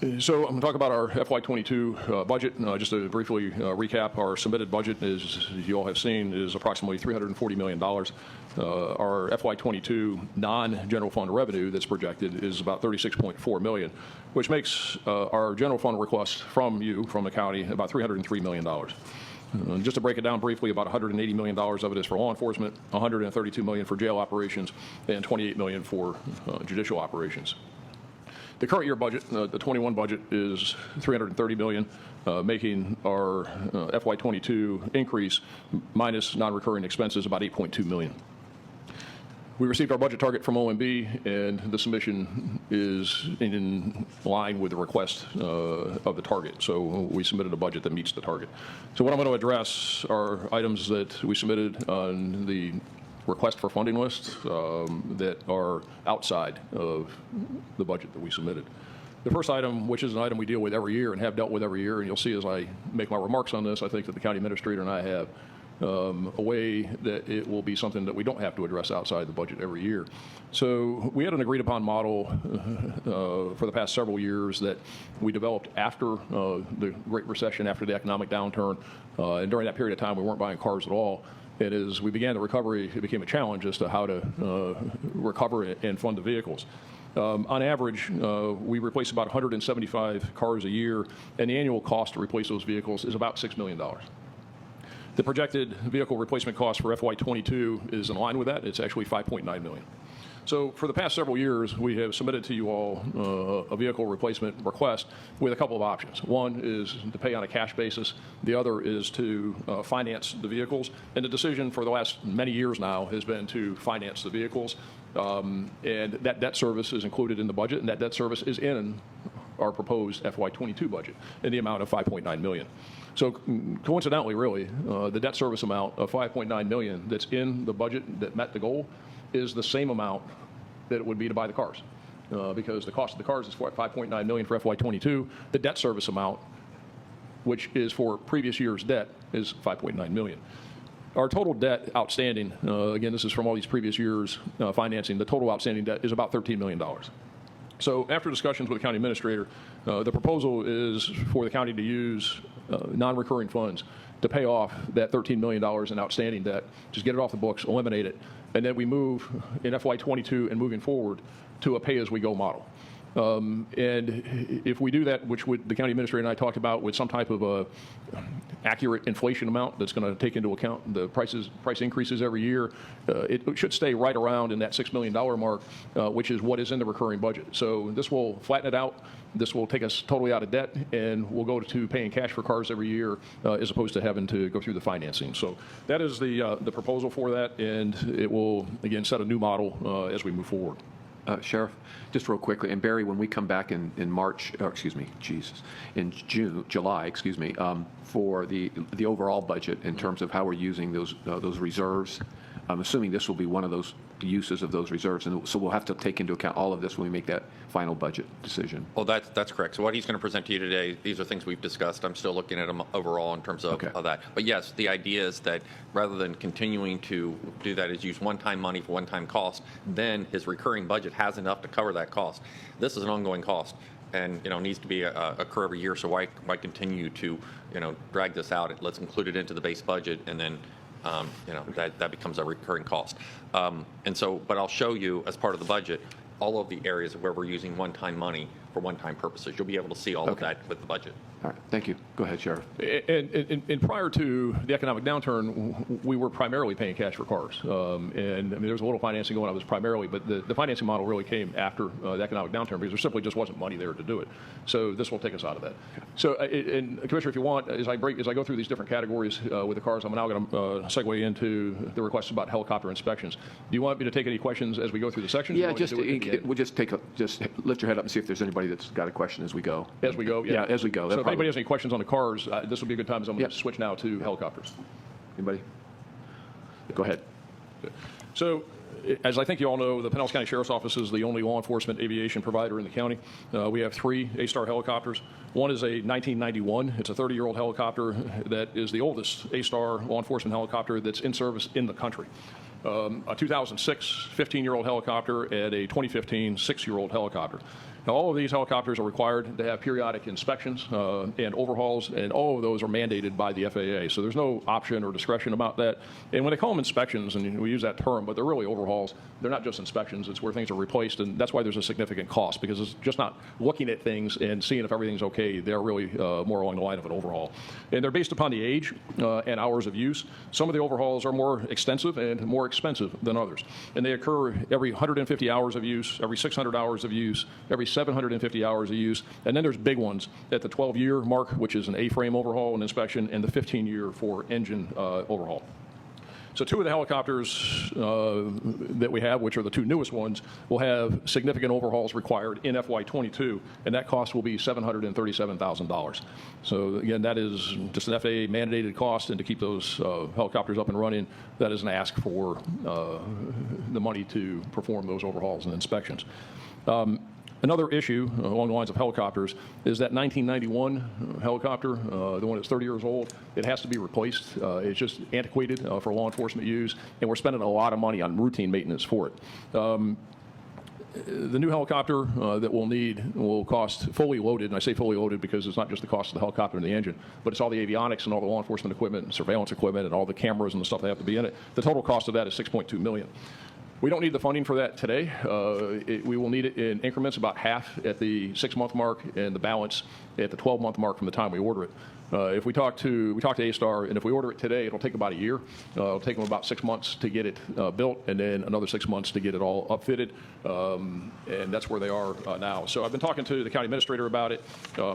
So I'm going to talk about our FY22 budget. Just to briefly recap, our submitted budget, as you all have seen, is approximately $340 million. Our FY22 non-general fund revenue that's projected is about $36.4 million, which makes our general fund request from you, from the county, about $303 million. Just to break it down briefly, about $180 million of it is for law enforcement, $132 million for jail operations, and $28 million for judicial operations. The current year budget, the 21 budget, is $330 million, making our FY22 increase minus non-recurring expenses about $8.2 million. We received our budget target from OMB, and the submission is in line with the request of the target. So we submitted a budget that meets the target. So what I'm going to address are items that we submitted on the request for funding list that are outside of the budget that we submitted. The first item, which is an item we deal with every year and have dealt with every year, and you'll see as I make my remarks on this, I think that the county administrator and I have a way that it will be something that we don't have to address outside the budget every year. So we had an agreed upon model for the past several years that we developed after the Great Recession, after the economic downturn, and during that period of time we weren't buying cars at all. And as we began the recovery, it became a challenge as to how to recover and fund the vehicles. On average, we replace about 175 cars a year, and the annual cost to replace those vehicles is about $6 million. The projected vehicle replacement cost for FY22 is in line with that. It's actually $5.9 million. So for the past several years, we have submitted to you all a vehicle replacement request with a couple of options. One is to pay on a cash basis. The other is to finance the vehicles. And the decision for the last many years now has been to finance the vehicles. And that debt service is included in the budget, and that debt service is in our proposed FY22 budget in the amount of $5.9 million. So coincidentally, really, the debt service amount of $5.9 million that's in the budget that met the goal is the same amount that it would be to buy the cars, because the cost of the cars is $5.9 million for FY22. The debt service amount, which is for previous year's debt, is $5.9 million. Our total debt outstanding, again, this is from all these previous years' financing, the total outstanding debt is about $13 million. So after discussions with the county administrator, the proposal is for the county to use non-recurring funds to pay off that $13 million in outstanding debt, just get it off the books, eliminate it, and then we move in FY22 and moving forward to a pay-as-we-go model. And if we do that, which the county administrator and I talked about, with some type of a accurate inflation amount that's going to take into account the price increases every year, it should stay right around in that $6 million mark, which is what is in the recurring budget. So this will flatten it out. This will take us totally out of debt, and we'll go to paying cash for cars every year as opposed to having to go through the financing. So that is the proposal for that, and it will, again, set a new model as we move forward. Sheriff, just real quickly, and Barry, when we come back in March, in July, for the overall budget in terms of how we're using those reserves, I'm assuming this will be one of those uses of those reserves, and so we'll have to take into account all of this when we make that final budget decision. Well, that's correct. So what he's going to present to you today, these are things we've discussed. I'm still looking at them overall in terms of that. But yes, the idea is that rather than continuing to do that, is use one-time money for one-time cost, then his recurring budget has enough to cover that cost. This is an ongoing cost, and needs to be occur every year. So why continue to drag this out? Let's include it into the base budget, and then that becomes a recurring cost. But I'll show you as part of the budget all of the areas where we're using one-time money for one-time purposes. You'll be able to see all of that with the budget. All right, thank you. Go ahead, Sheriff. And prior to the economic downturn, we were primarily paying cash for cars. And I mean, there was a little financing going on, it was primarily, but the financing model really came after the economic downturn because there simply just wasn't money there to do it. So this will take us out of that. So, and Commissioner, if you want, as I go through these different categories with the cars, I'm now going to segue into the requests about helicopter inspections. Do you want me to take any questions as we go through the sections? Yeah, we'll just lift your head up and see if there's anybody that's got a question as we go. As we go, yeah. Yeah, as we go. So if anybody has any questions on the cars, this would be a good time, as I'm going to switch now to helicopters. Anybody? Go ahead. So, as I think you all know, the Pinellas County Sheriff's Office is the only law enforcement aviation provider in the county. We have 3 A-Star helicopters. One is a 1991. It's a 30-year-old helicopter that is the oldest A-Star law enforcement helicopter that's in service in the country. A 2006 15-year-old helicopter and a 2015 6-year-old helicopter. Now, all of these helicopters are required to have periodic inspections and overhauls, and all of those are mandated by the FAA. So there's no option or discretion about that. And when they call them inspections, and we use that term, but they're really overhauls, they're not just inspections. It's where things are replaced, and that's why there's a significant cost, because it's just not looking at things and seeing if everything's okay. They're really more along the line of an overhaul. And they're based upon the age and hours of use. Some of the overhauls are more extensive and more expensive than others. And they occur every 150 hours of use, every 600 hours of use, every 750 hours of use. And then there's big ones at the 12-year mark, which is an A-frame overhaul and inspection, and the 15-year for engine overhaul. So two of the helicopters that we have, which are the two newest ones, will have significant overhauls required in FY22, and that cost will be $737,000. So again, that is just an FAA mandated cost, and to keep those helicopters up and running, that is an ask for the money to perform those overhauls and inspections. Another issue along the lines of helicopters is that 1991 helicopter, the one that's 30 years old, it has to be replaced. It's just antiquated for law enforcement use, and we're spending a lot of money on routine maintenance for it. The new helicopter that we'll need will cost fully loaded, and I say fully loaded because it's not just the cost of the helicopter and the engine, but it's all the avionics and all the law enforcement equipment and surveillance equipment and all the cameras and the stuff that have to be in it. The total cost of that is $6.2 million. We don't need the funding for that today. We will need it in increments, about half at the 6-month mark and the balance at the 12-month mark from the time we order it. If we talk to A-Star, and if we order it today, it'll take about a year. It'll take them about 6 months to get it built, and then another 6 months to get it all upfitted, and that's where they are now. So I've been talking to the county administrator about it.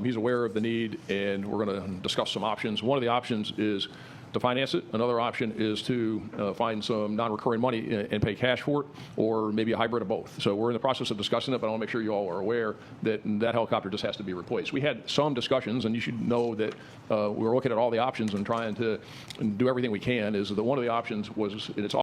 He's aware of the need, and we're going to discuss some options. One of the options is to finance it. Another option is to find some non-recurring money and pay cash for it, or maybe a hybrid of both. So we're in the process of discussing it, but I want to make sure you all are aware that that helicopter just has to be replaced. We had some discussions, and you should know that we're looking at all the options and trying to do everything we can. Is that one of the options was, and it's